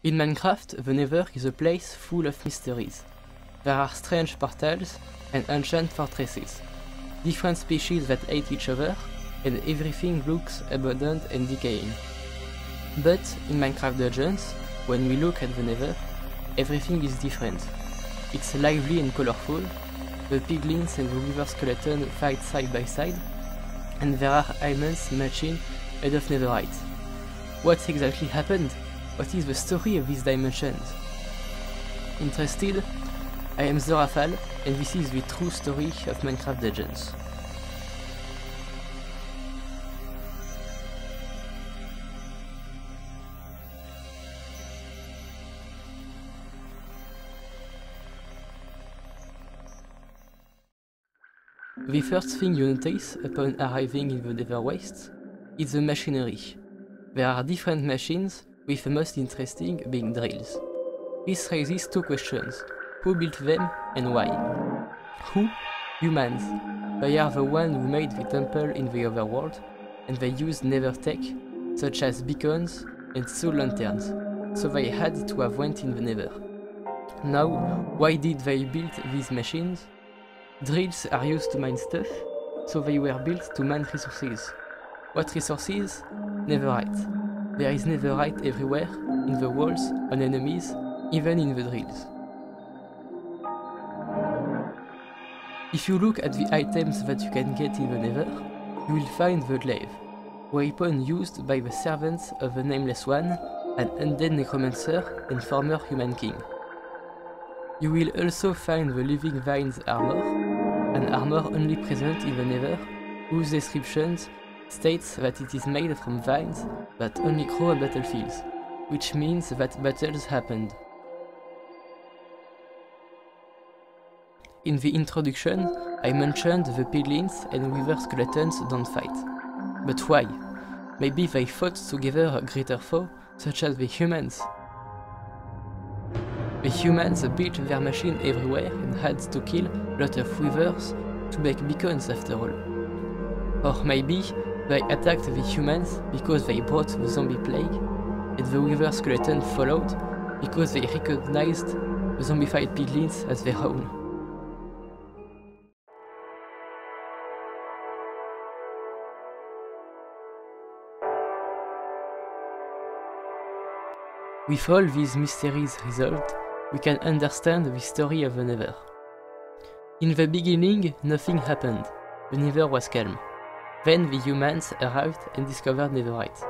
In Minecraft, the Nether is a place full of mysteries. There are strange portals and ancient fortresses, different species that hate each other, and everything looks abundant and decaying. But in Minecraft Dungeons, when we look at the Nether, everything is different. It's lively and colorful, the piglins and the wither skeleton fight side by side, and there are islands matching made of netherite. What exactly happened? What is the story of these dimensions? Interested? I am ZeRafal, and this is the true story of Minecraft Dungeons. The first thing you notice upon arriving in the Nether Wastes is the machinery. There are different machines, with the most interesting being drills. This raises two questions: who built them and why? Who? Humans. They are the ones who made the temple in the overworld, and they used nether tech, such as beacons and soul lanterns, so they had to have went in the nether. Now, why did they build these machines? Drills are used to mine stuff, so they were built to mine resources. What resources? Netherite. There is netherite everywhere, in the walls, on enemies, even in the drills. If you look at the items that you can get in the Nether, you will find the glaive, weapon used by the servants of the Nameless One, an undead necromancer and former human king. You will also find the Living Vines armor, an armor only present in the Nether, whose descriptions states that it is made from vines that only grow on battlefields, which means that battles happened. In the introduction, I mentioned the piglins and wither skeletons don't fight. But why? Maybe they fought together a greater foe, such as the humans. The humans built their machine everywhere and had to kill a lot of withers to make beacons after all. Or maybe they attacked the humans because they brought the zombie plague, and the wither skeleton followed because they recognized the zombified piglins as their own. With all these mysteries resolved, we can understand the story of the Nether. In the beginning, nothing happened. The Nether was calm. Then the humans arrived and discovered netherite,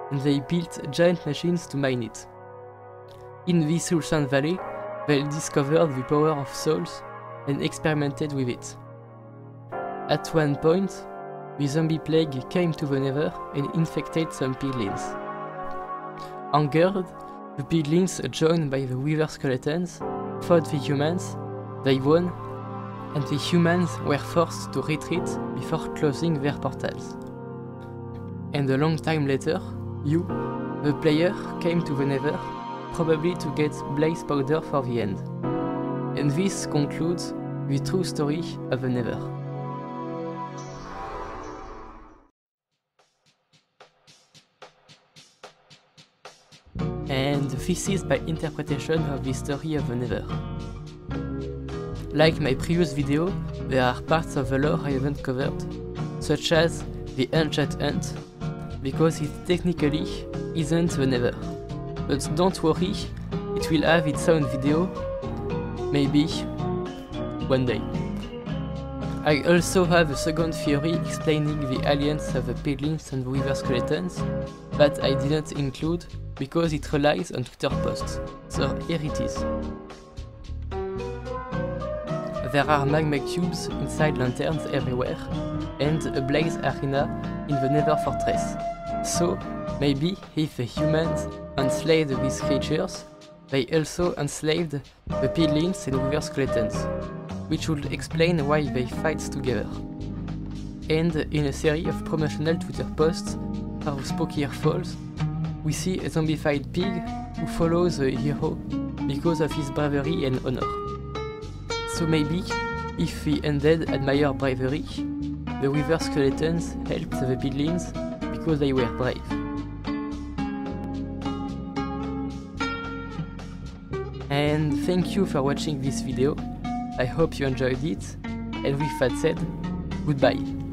and they built giant machines to mine it. In the Sultan Valley, they discovered the power of souls and experimented with it. At one point, the zombie plague came to the Nether and infected some piglins. Angered, the piglins, joined by the wither skeletons, fought the humans, they won, and the humans were forced to retreat before closing their portals. And a long time later, you, the player, came to the Nether, probably to get blaze powder for the end. And this concludes the true story of the Nether. And this is my interpretation of the story of the Nether. Like my previous video, there are parts of the lore I haven't covered, such as the ancient Hont, because it technically isn't the Nether. But don't worry, it will have its own video, maybe one day. I also have a second theory explaining the alliance of the piglins and the wither skeletons that I didn't include because it relies on Twitter posts, so here it is. There are magma cubes inside lanterns everywhere, and a blaze arena in the Nether fortress. So, maybe if the humans enslaved these creatures, they also enslaved the piglins and wither skeletons, which would explain why they fight together. And in a series of promotional Twitter posts for Spookier Falls, we see a zombified pig who follows the hero because of his bravery and honor. So maybe, if the undead admire bravery, the wither skeletons helped the piglins because they were brave. And thank you for watching this video. I hope you enjoyed it, and with that said, goodbye.